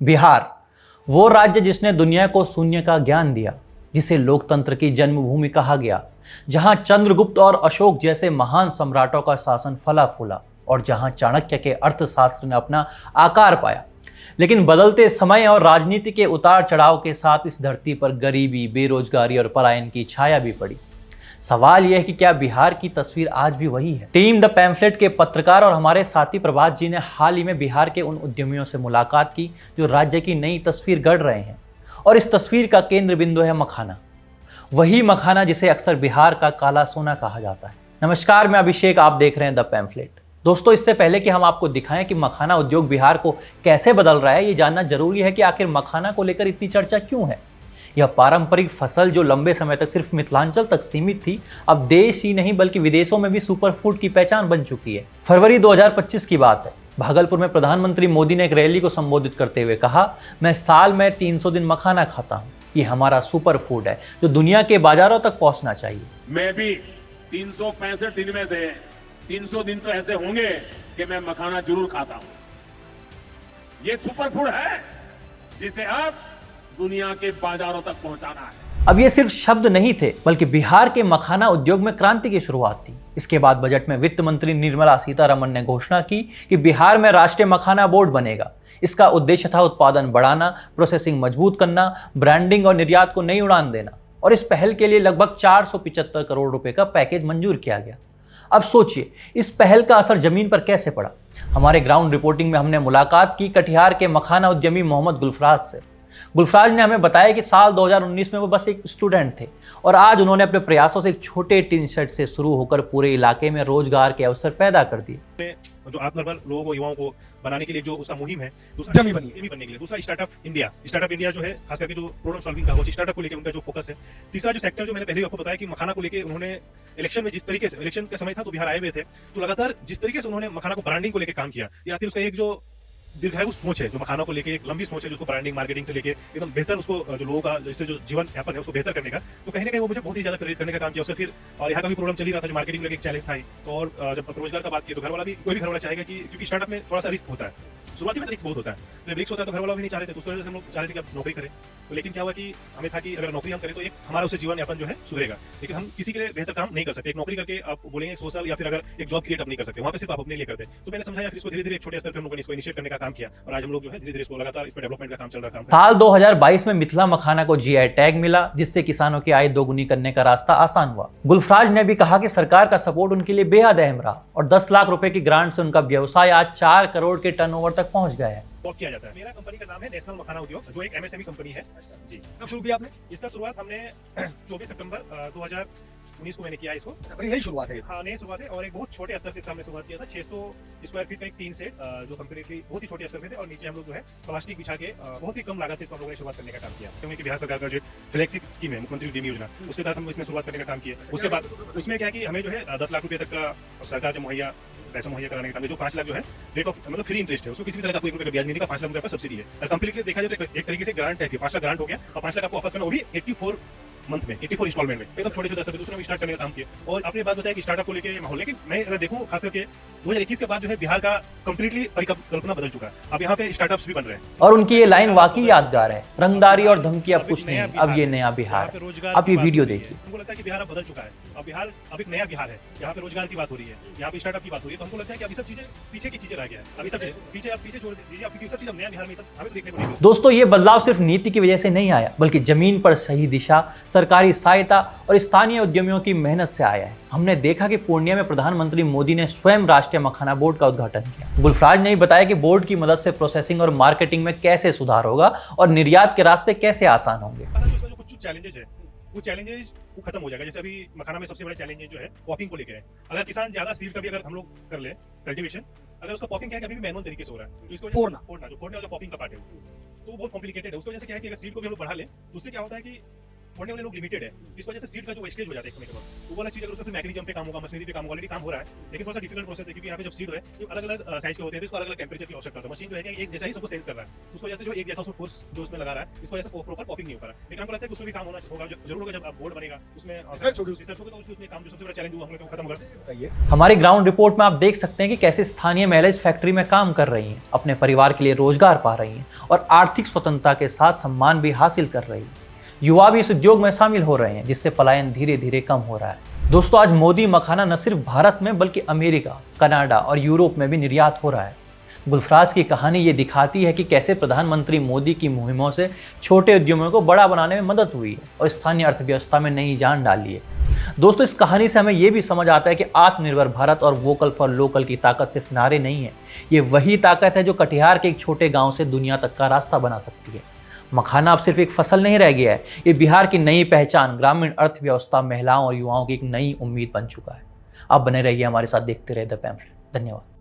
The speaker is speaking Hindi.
बिहार, वो राज्य जिसने दुनिया को शून्य का ज्ञान दिया, जिसे लोकतंत्र की जन्मभूमि कहा गया, जहां चंद्रगुप्त और अशोक जैसे महान सम्राटों का शासन फला फूला और जहां चाणक्य के अर्थशास्त्र ने अपना आकार पाया। लेकिन बदलते समय और राजनीति के उतार चढ़ाव के साथ इस धरती पर गरीबी, बेरोजगारी और पलायन की छाया भी पड़ी। सवाल यह है कि क्या बिहार की तस्वीर आज भी वही है? टीम द पैम्फलेट के पत्रकार और हमारे साथी प्रभात जी ने हाल ही में बिहार के उन उद्यमियों से मुलाकात की जो राज्य की नई तस्वीर गढ़ रहे हैं, और इस तस्वीर का केंद्र बिंदु है मखाना। वही मखाना जिसे अक्सर बिहार का काला सोना कहा जाता है। नमस्कार, मैं अभिषेक, आप देख रहे हैं द पैम्फलेट। दोस्तों, इससे पहले कि हम आपको दिखाएं कि मखाना उद्योग बिहार को कैसे बदल रहा है, ये जानना जरूरी है कि आखिर मखाना को लेकर इतनी चर्चा क्यों है। यह पारंपरिक फसल जो लंबे समय तक सिर्फ मिथिलांचल तक सीमित थी, अब देश ही नहीं बल्कि विदेशों में भी सुपर फूड की पहचान बन चुकी है। फरवरी 2025 की बात है। भागलपुर में प्रधानमंत्री मोदी ने एक रैली को संबोधित करते हुए कहा, मैं साल में 300 दिन मखाना खाता हूँ। ये हमारा सुपर फूड है जो दुनिया के बाजारों तक पहुंचना चाहिए। मैं भी 365 दिन में से 300 दिन तो ऐसे होंगे कि मैं मखाना जरूर खाता हूं। ये सुपर फूड है जिसे आप दुनिया के बाजारों तक पहुंचाना है। अब ये सिर्फ शब्द नहीं थे, बल्कि बिहार के मखाना उद्योग में क्रांति की शुरुआत थी। इसके बाद बजट में वित्त मंत्री निर्मला सीतारमण ने घोषणा की कि बिहार में राष्ट्रीय मखाना बोर्ड बनेगा। इसका उद्देश्य था उत्पादन बढ़ाना, प्रोसेसिंग मजबूत करना, ब्रांडिंग और निर्यात को नई उड़ान देना। और इस पहल के लिए लगभग 475 करोड़ रुपए का पैकेज मंजूर किया गया। अब सोचिए, इस पहल का असर जमीन पर कैसे पड़ा। हमारे ग्राउंड रिपोर्टिंग में हमने मुलाकात की कटिहार के मखाना उद्यमी मोहम्मद गुलफराज से। गुलफराज ने हमें बताया कि साल 2019 में वो बस एक स्टूडेंट थे और आज उन्होंने अपने प्रयासों से एक छोटे टीन शेड से शुरू होकर पूरे इलाके में रोजगार के अवसर पैदा कर दिए। जो आत्मनिर्भर लोगों को, युवाओं को बनाने के लिए जो उसका मुहिम है, दूसरा उद्यमी बनने के लिए, दूसरा स्टार्टअप इंडिया जो है, खास करके जो प्रॉब्लम सॉल्विंग का स्टार्टअप को लेकर उनका जो फोकस है। तीसरा जो सेक्टर जो मैंने पहले आपको बताया कि मखाना को लेकर उन्होंने इलेक्शन में जिस तरीके से, इलेक्शन के समय था तो बिहार आए हुए थे, तो लगातार जिस तरीके से उन्होंने मखाना को ब्रांडिंग को लेकर काम किया, या फिर उसका एक जो दीर्घायु सोच है, जो मखाना को लेके एक लंबी सोच है, जिसको ब्रांडिंग मार्केटिंग से लेके एकदम बेहतर उसको जो लोगों का जिससे जो जीवन यापन है उसको बेहतर करने का, तो कहीं ना कहीं वो मुझे बहुत ही ज्यादा प्रेरित करने का काम किया उसका। फिर और यहाँ का भी प्रॉब्लम चल ही रहा था, जो मार्केटिंग में एक चैलेंज था ही। तो और जब रोजगार का बात की तो घर वाला भी, कोई भी घर वाला चाहेगा कि, क्योंकि स्टार्टअप में थोड़ा सा रिस्क होता है, शुरुआती में रिस्क बहुत होता है, तो रिस्क होता है तो घर वाला भी नहीं चाह रहे थे, तो उस वजह से हम लोग चाह रहे थे कि आप नौकरी करें। तो लेकिन क्या हुआ कि हमें था कि अगर नौकरी हम करें तो एक हमारा उससे जीवन यापन जो है सुधरेगा, लेकिन हम किसी के लिए बेहतर काम नहीं कर सकते। एक नौकरी करके आप बोलेंगे सोशल या फिर अगर एक जॉब क्रिएट आप नहीं कर सकते, वहाँ पे सिर्फ आप अपने लिए करते। तो मैंने समझाया, फिर इसको धीरे धीरे एक छोटे स्तर पर हम लोगों ने इसको इनिशिएट करने का काम किया और आज हम लोग जो है धीरे धीरे इसको लगातार इस पर डेवलपमेंट का काम चल रहा है। साल 2022 में मिथिला मखाना को जीआई टैग मिला, जिससे किसानों की आय दोगुनी करने का रास्ता आसान हुआ। गुलफराज ने भी कहा कि सरकार का सपोर्ट उनके लिए बेहद अहम रहा और 10 लाख रुपए की ग्रांट से उनका व्यवसाय आज 4 करोड़ के टर्नओवर तक पहुंच गया है। किया जाता है। मेरा कंपनी का नाम है नेशनल मखाना उद्योग, जो एक एमएसएमई कंपनी है जी। कब शुरू किया आपने? इसका शुरुआत हमने 24 सितंबर 2019 को मैंने किया इसको। नई शुरुआत है। हाँ, नई शुरुआत है और एक बहुत छोटे स्तर से इसका हमने शुरुआत किया था। 600 स्क्वायर फीट का एक टीन सेट, जो कंपनी की बहुत ही छोटे स्तर पे थे, और नीचे हम लोग जो है प्लास्टिक बिछा के बहुत ही कम लागत से इसको हम लोगों ने शुरुआत करने का काम किया। क्योंकि बिहार सरकार का जो फ्लेक्सी स्कीम है, मुख्यमंत्री उद्यमी योजना, उसके तहत हम इसमें शुरुआत करने का काम किया। उसके बाद उसमें क्या है कि हमें जो है 10 लाख रुपए तक का सरकार जो पैसा मुहैया कराने का काम है, जो 5 लाख जो है रेट ऑफ मतलब फ्री इंटरेस्ट है, उसको किसी भी तरह का कोई रुपए का ब्याज नहीं देगा, 5 लाख रुपए का सब्सिडी है। और कंप्लीटली देखा जाए तो एक तरीके से ग्रांट है कि 5 लाख ग्रांट हो गया और 5 लाख आपको वापस करना, वो भी 84 मंथ में, 84 इंस्टॉलमेंट में, एकदम छोटे छोटे स्तर पे दूसरे में स्टार्ट करने का काम किया। और आपने बात बताया कि स्टार्टअप को लेके माहौल, लेकिन मैं अगर देखूं खास करके 2021 के बाद जो है बिहार का कंप्लीटली परिकल्पना बदल चुका है। अब यहाँ पे स्टार्टअप्स भी बन रहे हैं और उनकी ये लाइन वाकई यादगार है, रंगदारी और धमकी अब कुछ नहीं, अब ये नया बिहार है। अब ये वीडियो देखिए। हमको लगता है कि बिहार अब बदल चुका है, अब बिहार अब एक नया बिहार है। यहाँ पे रोजगार की बात हो रही है, यहाँ पे स्टार्टअप की बात हो रही है, तो हमको लगता है कि अभी सब चीजें पीछे की चीजें रह गया है। अभी सब पीछे आप पीछे छोड़ दीजिए, आपकी सब चीज अब नया बिहार में सब हमें तो देखने को मिलेगा। दोस्तों, ये बदलाव सिर्फ नीति की वजह से नहीं आया, बल्कि जमीन पर सही दिशा, सरकारी सहायता और स्थानीय उद्यमियों की मेहनत से आया है। हमने देखा कि पूर्णिया में प्रधानमंत्री मोदी ने स्वयं राष्ट्रीय मखाना बोर्ड का उद्घाटन किया। गुलफराज ने बताया कि बोर्ड की मदद से प्रोसेसिंग और मार्केटिंग में कैसे सुधार होगा और निर्यात के रास्ते कैसे आसान होंगे। कुछ चैलेंजेस है, वो चैलेंजेस वो खत्म हो जाएगा। जैसे अभी मखाना में सबसे बड़ा चैलेंज जो है पॉपिंग को लेकर है। अगर किसान ज्यादा सीड का भी अगर हम लोग कर ले कल्टीवेशन, अगर उसका पॉपिंग क्या है, कभी भी मैनुअल तरीके से हो रहा है, तो इसको फोड़ना जो पॉपिंग का पार्ट है तो बहुत कॉम्प्लिकेटेड है। उसकी वजह से क्या है कि अगर सीड को भी हम लोग बढ़ा ले तो उससे क्या होता है कि पढ़ने वाले लोग लिमिटेड है, इस वजह से सीड का जो वेस्टेज हो जाता है एक समय के बाद। तो वो वाला चीज अगर उसमें मैकेनिज्म पे काम होगा, मशीनरी पे काम ऑलरेडी काम हो रहा है, लेकिन थोड़ा सा डिफिकल्ट प्रोसेस है, क्योंकि यहाँ पे जब सीड है तो अलग अलग साइज के होते हैं, तो इसको अलग अलग टेम्परेचर की आवश्यकता होती है। मशीन जो है कि एक जैसा ही सबको सेंस कर रहा है, उस वजह से जो एक जैसा उसमें फोर्स जो उसमें लगा रहा है, इस वजह से प्रॉपर पॉपिंग नहीं हो पा रहा है। लेकिन हमको लगता है कि उसमें भी काम होना होगा, जरूर होगा। जब बोर्ड बनेगा उसमें रिसर्च होगी तो उसमें काम जो सबसे बड़ा चैलेंज हुआ हम लोग खत्म होगा। हमारी ग्राउंड रिपोर्ट में आप देख सकते हैं कि कैसे स्थानीय महिला इस फैक्ट्री में काम कर रही हैं, अपने परिवार के लिए रोजगार पा रही हैं और आर्थिक स्वतंत्रता के साथ सम्मान भी हासिल कर रही हैं। युवा भी इस उद्योग में शामिल हो रहे हैं, जिससे पलायन धीरे धीरे कम हो रहा है। दोस्तों, आज मोदी मखाना न सिर्फ भारत में बल्कि अमेरिका, कनाडा और यूरोप में भी निर्यात हो रहा है। गुलफराज की कहानी ये दिखाती है कि कैसे प्रधानमंत्री मोदी की मुहिमों से छोटे उद्यमों को बड़ा बनाने में मदद हुई है और स्थानीय अर्थव्यवस्था में नई जान डाली है। दोस्तों, इस कहानी से हमें ये भी समझ आता है कि आत्मनिर्भर भारत और वोकल फॉर लोकल की ताकत सिर्फ नारे नहीं है, ये वही ताकत है जो कटिहार के एक छोटे गांव से दुनिया तक का रास्ता बना सकती है। मखाना अब सिर्फ एक फसल नहीं रह गया है, ये बिहार की नई पहचान, ग्रामीण अर्थव्यवस्था, महिलाओं और युवाओं की एक नई उम्मीद बन चुका है। आप बने रहिए हमारे साथ, देखते रहे द पैम्फलेट। धन्यवाद।